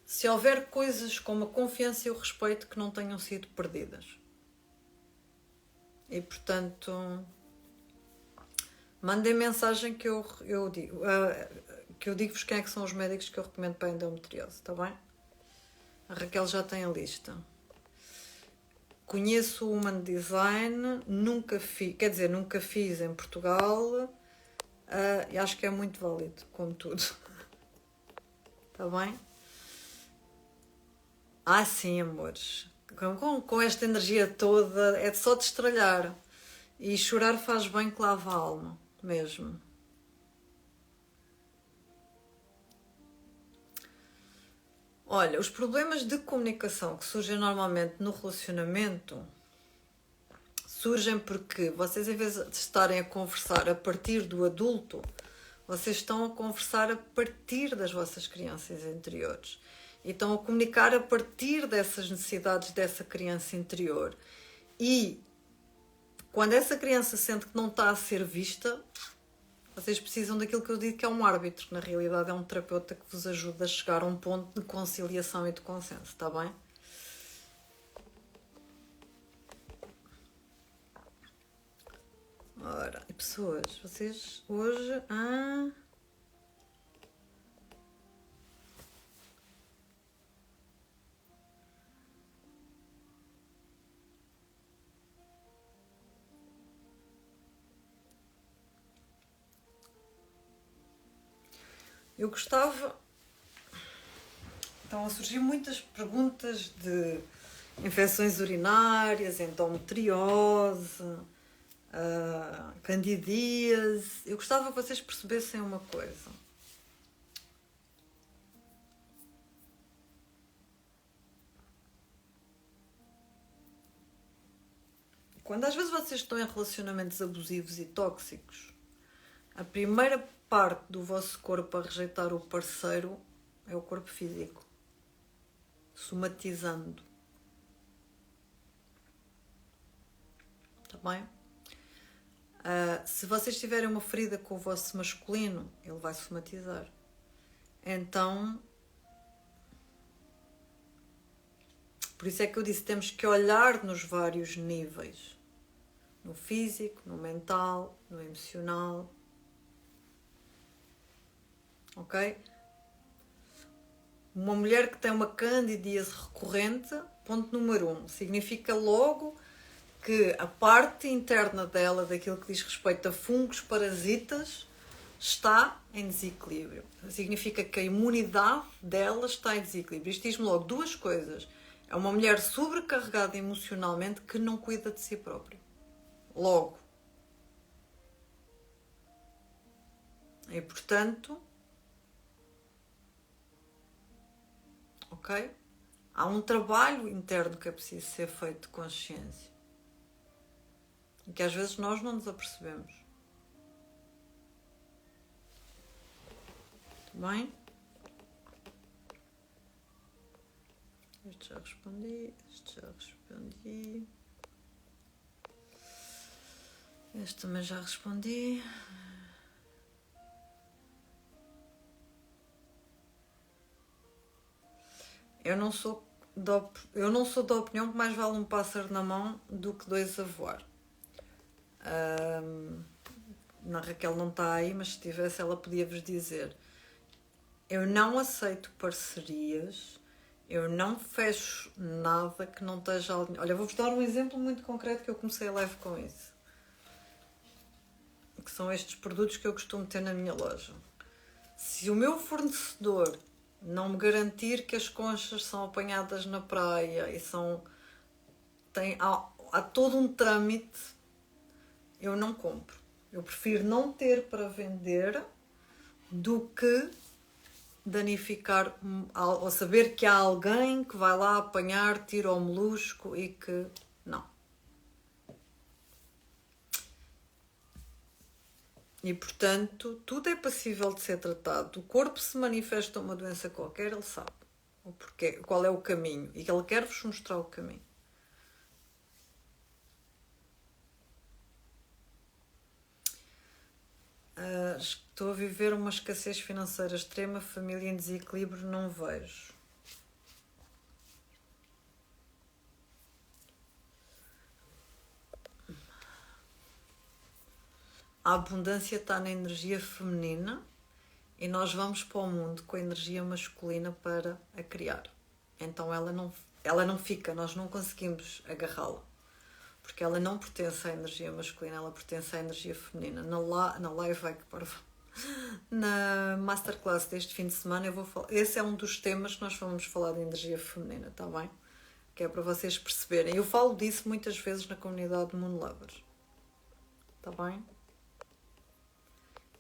se houver coisas como a confiança e o respeito que não tenham sido perdidas. E, portanto, mandem mensagem que eu digo. Que eu digo-vos quem é que são os médicos que eu recomendo para a endometriose, está bem? A Raquel já tem a lista. Conheço o Human Design, nunca fiz em Portugal, e acho que é muito válido, como tudo. Está bem? Sim, amores. Com esta energia toda, é só de estralhar. E chorar faz bem que lava a alma, mesmo. Olha, os problemas de comunicação que surgem normalmente no relacionamento surgem porque vocês, em vez de estarem a conversar a partir do adulto, vocês estão a conversar a partir das vossas crianças interiores. E estão a comunicar a partir dessas necessidades dessa criança interior. E quando essa criança sente que não está a ser vista, vocês precisam daquilo que eu digo que é um árbitro, que na realidade é um terapeuta que vos ajuda a chegar a um ponto de conciliação e de consenso, está bem? Ora, e pessoas, vocês hoje... Eu gostava... Estão a surgir muitas perguntas de infecções urinárias, endometriose, candidíase. Eu gostava que vocês percebessem uma coisa. Quando às vezes vocês estão em relacionamentos abusivos e tóxicos, a primeira parte do vosso corpo a rejeitar o parceiro é o corpo físico, somatizando. Está bem? Se vocês tiverem uma ferida com o vosso masculino, ele vai somatizar. Então, por isso é que eu disse, temos que olhar nos vários níveis. No físico, no mental, no emocional. Ok? Uma mulher que tem uma candidíase recorrente, ponto número 1, significa logo que a parte interna dela, daquilo que diz respeito a fungos, parasitas, está em desequilíbrio. Significa que a imunidade dela está em desequilíbrio. Isto diz-me logo duas coisas. É uma mulher sobrecarregada emocionalmente que não cuida de si própria. Logo. E, portanto... Ok? Há um trabalho interno que é preciso ser feito de consciência. E que às vezes nós não nos apercebemos. Tudo bem? Este já respondi. Este já respondi. Este também já respondi. Eu não sou da opinião que mais vale um pássaro na mão do que dois a voar. A Raquel não está aí, mas se estivesse ela podia-vos dizer. Eu não aceito parcerias, eu não fecho nada que não esteja... Olha, vou-vos dar um exemplo muito concreto que eu comecei a live com isso. Que são estes produtos que eu costumo ter na minha loja. Se o meu fornecedor não me garantir que as conchas são apanhadas na praia e há todo um trâmite, eu não compro. Eu prefiro não ter para vender do que danificar, ou saber que há alguém que vai lá apanhar tiro ao molusco e que não. E portanto, tudo é passível de ser tratado. O corpo, se manifesta uma doença qualquer, ele sabe o porquê, qual é o caminho, e ele quer vos mostrar o caminho. Estou a viver uma escassez financeira extrema, família em desequilíbrio, não vejo. A abundância está na energia feminina e nós vamos para o mundo com a energia masculina para a criar. Então ela não fica, nós não conseguimos agarrá-la. Porque ela não pertence à energia masculina, ela pertence à energia feminina. Na live vai que parva. Na masterclass deste fim de semana eu vou falar. Esse é um dos temas que nós vamos falar de energia feminina, está bem? Que é para vocês perceberem. Eu falo disso muitas vezes na comunidade de Moon Lovers. Está bem?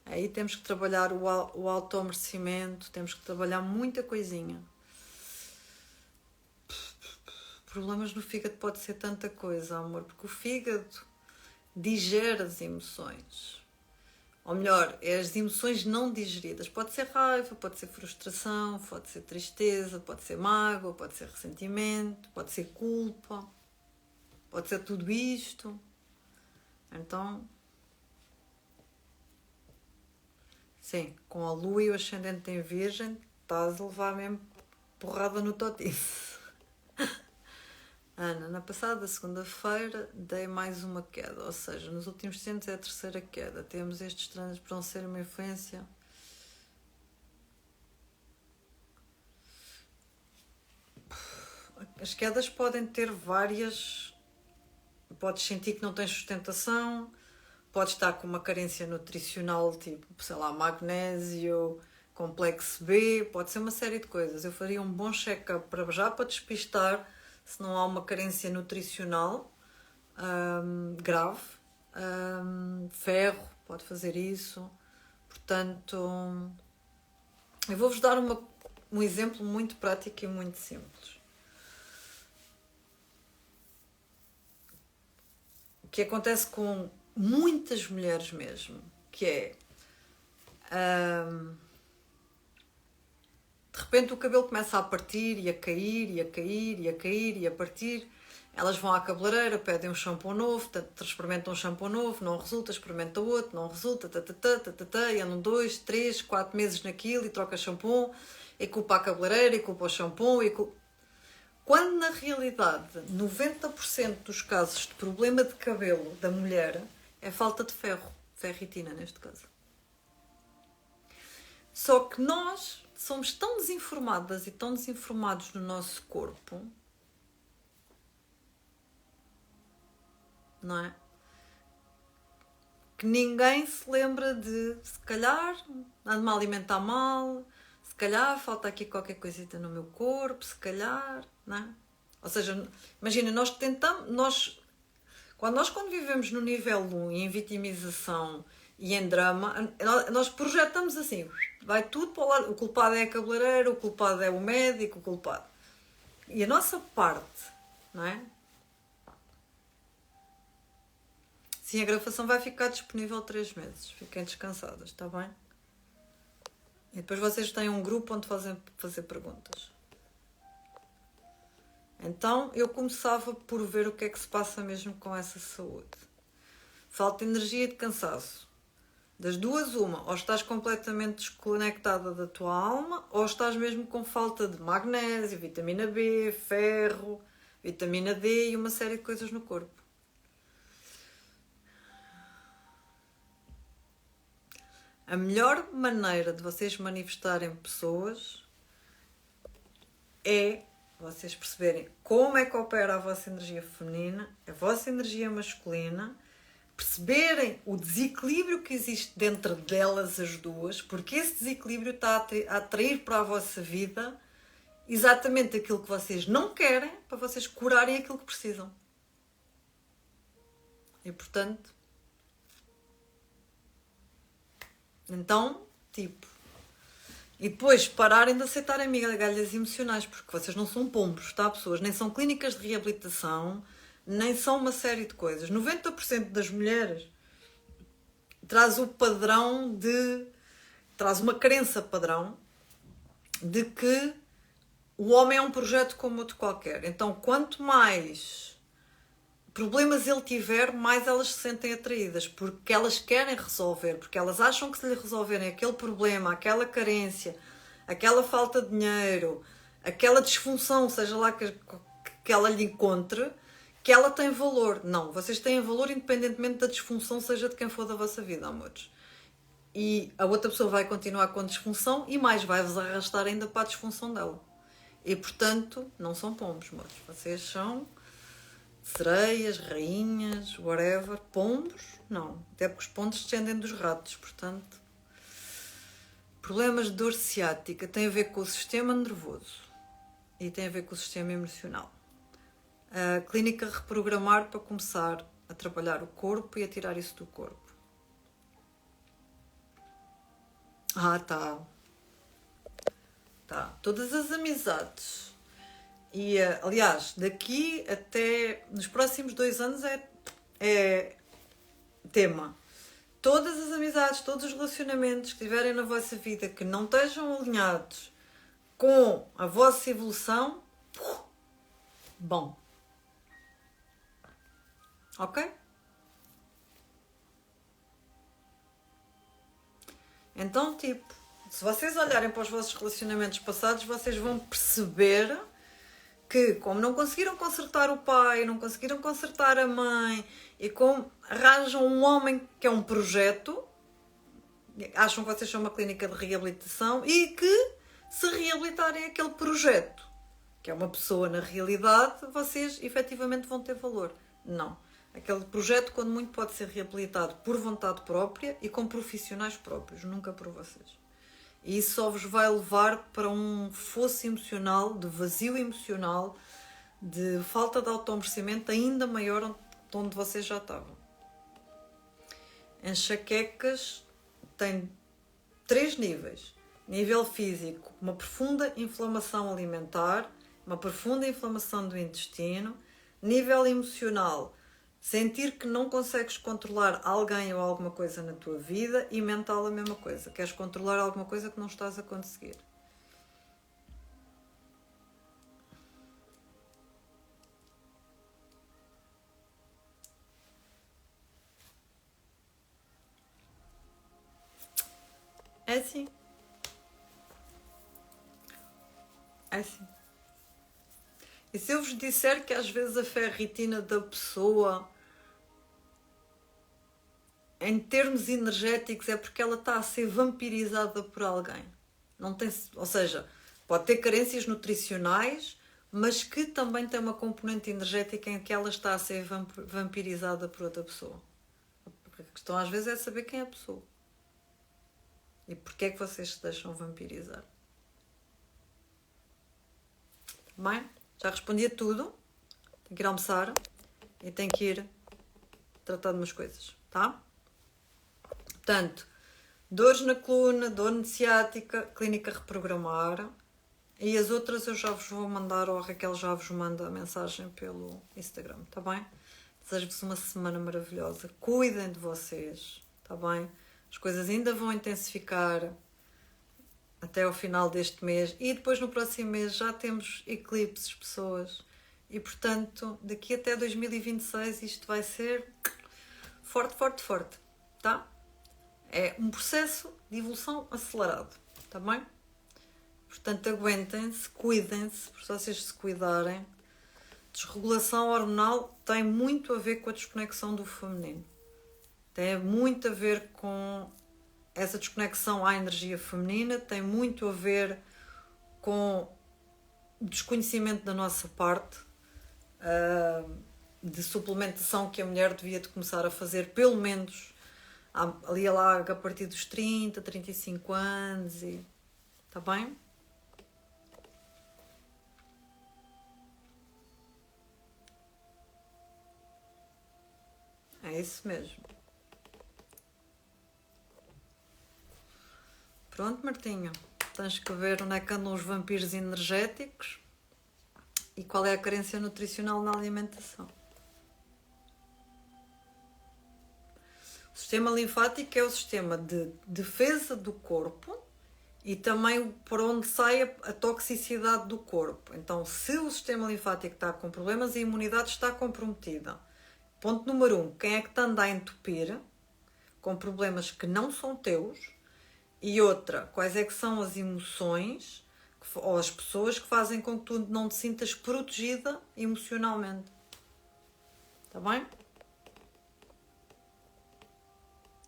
Aí temos que trabalhar o automerecimento, temos que trabalhar muita coisinha. Problemas no fígado pode ser tanta coisa, amor, porque o fígado digere as emoções. Ou melhor, é as emoções não digeridas. Pode ser raiva, pode ser frustração, pode ser tristeza, pode ser mágoa, pode ser ressentimento, pode ser culpa, pode ser tudo isto. Então, sim, com a lua e o ascendente em virgem, estás a levar mesmo porrada no totice. Ana, na passada segunda-feira dei mais uma queda, ou seja, nos últimos tempos é a terceira queda. Temos estes trânsitos para não ser uma influência. As quedas podem ter várias. Podes sentir que não tens sustentação, podes estar com uma carência nutricional, tipo, sei lá, magnésio, complexo B, pode ser uma série de coisas. Eu faria um bom check-up para despistar se não há uma carência nutricional grave. Ferro pode fazer isso. Portanto, eu vou-vos dar um exemplo muito prático e muito simples. O que acontece com muitas mulheres mesmo, que é de repente o cabelo começa a partir e a cair e a cair e a cair e a partir. Elas vão à cabeleireira, pedem um shampoo novo, experimentam um shampoo novo, não resulta, experimentam outro, não resulta, e andam 2, 3, 4 meses naquilo e troca shampoo, e culpa a cabeleireira, e culpa o shampoo, quando na realidade 90% dos casos de problema de cabelo da mulher é falta de ferro, ferritina neste caso. Só que nós somos tão desinformadas e tão desinformados no nosso corpo, não é? Que ninguém se lembra de, se calhar, ando-me a alimentar mal, se calhar falta aqui qualquer coisita no meu corpo, se calhar, não é? Ou seja, imagina, nós tentamos, quando vivemos no nível 1 e em vitimização e em drama, nós projetamos assim, vai tudo para o lado, o culpado é a cabeleireira, o culpado é o médico, o culpado. E a nossa parte, não é? Sim, a gravação vai ficar disponível 3 meses. Fiquem descansadas, está bem? E depois vocês têm um grupo onde fazer perguntas. Então, eu começava por ver o que é que se passa mesmo com essa saúde. Falta de energia e de cansaço. Das duas, uma. Ou estás completamente desconectada da tua alma, ou estás mesmo com falta de magnésio, vitamina B, ferro, vitamina D e uma série de coisas no corpo. A melhor maneira de vocês manifestarem pessoas é vocês perceberem como é que opera a vossa energia feminina, a vossa energia masculina, perceberem o desequilíbrio que existe dentro delas as duas, porque esse desequilíbrio está a atrair para a vossa vida exatamente aquilo que vocês não querem para vocês curarem aquilo que precisam. E portanto, então, tipo, E depois pararem de aceitarem migalhas emocionais, porque vocês não são pombos, tá, pessoas? Nem são clínicas de reabilitação, nem são uma série de coisas. 90% das mulheres traz o padrão de... traz uma crença padrão de que o homem é um projeto como outro qualquer. Então, quanto mais problemas ele tiver, mais elas se sentem atraídas, porque elas querem resolver, porque elas acham que se lhe resolverem aquele problema, aquela carência, aquela falta de dinheiro, aquela disfunção, seja lá que ela lhe encontre, que ela tem valor. Não, vocês têm valor independentemente da disfunção, seja de quem for da vossa vida, amores. E a outra pessoa vai continuar com disfunção e mais vai-vos arrastar ainda para a disfunção dela. E, portanto, não são pombos, amores. Vocês são sereias, rainhas, whatever. Pombos, não. Até porque os pombos descendem dos ratos, portanto. Problemas de dor ciática têm a ver com o sistema nervoso e tem a ver com o sistema emocional. A clínica reprogramar para começar a trabalhar o corpo e a tirar isso do corpo. Tá. Todas as amizades. E, aliás, daqui até nos próximos 2 anos é tema. Todas as amizades, todos os relacionamentos que tiverem na vossa vida que não estejam alinhados com a vossa evolução, bom. Ok? Então, tipo, se vocês olharem para os vossos relacionamentos passados, vocês vão perceber que, como não conseguiram consertar o pai, não conseguiram consertar a mãe, e como arranjam um homem que é um projeto, acham que vocês são uma clínica de reabilitação e que, se reabilitarem aquele projeto, que é uma pessoa na realidade, vocês efetivamente vão ter valor. Não. Aquele projeto, quando muito, pode ser reabilitado por vontade própria e com profissionais próprios, nunca por vocês. E isso só vos vai levar para um fosso emocional, de vazio emocional, de falta de automerecimento ainda maior de onde vocês já estavam. Enxaquecas tem 3 níveis. Nível físico, uma profunda inflamação alimentar, uma profunda inflamação do intestino. Nível emocional, sentir que não consegues controlar alguém ou alguma coisa na tua vida. E mental, a mesma coisa. Queres controlar alguma coisa que não estás a conseguir. É assim. É assim. E se eu vos disser que às vezes a ferritina da pessoa, em termos energéticos, é porque ela está a ser vampirizada por alguém. Não tem, ou seja, pode ter carências nutricionais, mas que também tem uma componente energética em que ela está a ser vampirizada por outra pessoa. A questão às vezes é saber quem é a pessoa. E porquê é que vocês se deixam vampirizar. Bem, já respondi a tudo. Tenho que ir almoçar e tenho que ir tratar de umas coisas, tá? Portanto, dores na coluna, dor na ciática, clínica reprogramar. E as outras eu já vos vou mandar, ou a Raquel já vos manda a mensagem pelo Instagram, tá bem? Desejo-vos uma semana maravilhosa. Cuidem de vocês, tá bem? As coisas ainda vão intensificar até ao final deste mês. E depois no próximo mês já temos eclipses, pessoas. E portanto, daqui até 2026 isto vai ser forte, forte, forte, tá? É um processo de evolução acelerado, tá bem? Portanto, aguentem-se, cuidem-se, por vocês se cuidarem. Desregulação hormonal tem muito a ver com a desconexão do feminino. Tem muito a ver com essa desconexão à energia feminina, tem muito a ver com o desconhecimento da nossa parte, de suplementação que a mulher devia de começar a fazer, pelo menos ali lá a partir dos 30, 35 anos. E está bem? É isso mesmo. Pronto, Martinho. tens que ver onde é que andam os vampiros energéticos e qual é a carência nutricional na alimentação. O sistema linfático é o sistema de defesa do corpo e também por onde sai a toxicidade do corpo. Então, se o sistema linfático está com problemas, a imunidade está comprometida. Ponto número 1, quem é que te anda a entupir com problemas que não são teus? E outra, quais é que são as emoções ou as pessoas que fazem com que tu não te sintas protegida emocionalmente? Está bem?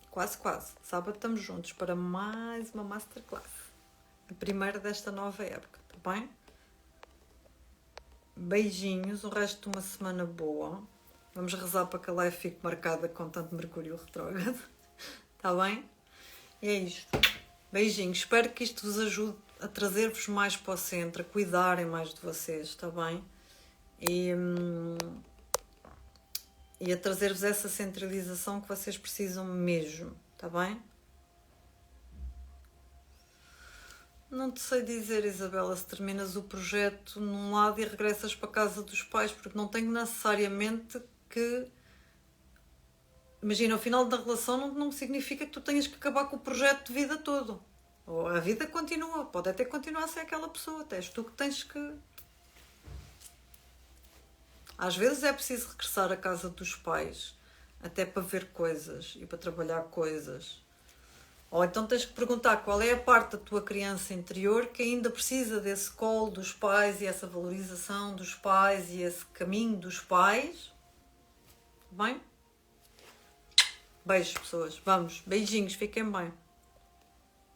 Quase, quase. Sábado estamos juntos para mais uma masterclass. A primeira desta nova época, está bem? Beijinhos, o resto de uma semana boa. Vamos rezar para que a live fique marcada com tanto Mercúrio retrógrado. Está bem? E é isto. Beijinhos. Espero que isto vos ajude a trazer-vos mais para o centro, a cuidarem mais de vocês, está bem? E a trazer-vos essa centralização que vocês precisam mesmo, está bem? Não te sei dizer, Isabela, se terminas o projeto num lado e regressas para a casa dos pais, porque não tenho necessariamente que... Imagina, ao final da relação não significa que tu tenhas que acabar com o projeto de vida todo. Ou a vida continua, pode até continuar sem aquela pessoa, até és tu que tens que... Às vezes é preciso regressar à casa dos pais, até para ver coisas e para trabalhar coisas. Ou então tens que perguntar qual é a parte da tua criança interior que ainda precisa desse colo dos pais e essa valorização dos pais e esse caminho dos pais. Bem? Beijos, pessoas. Vamos. Beijinhos. Fiquem bem.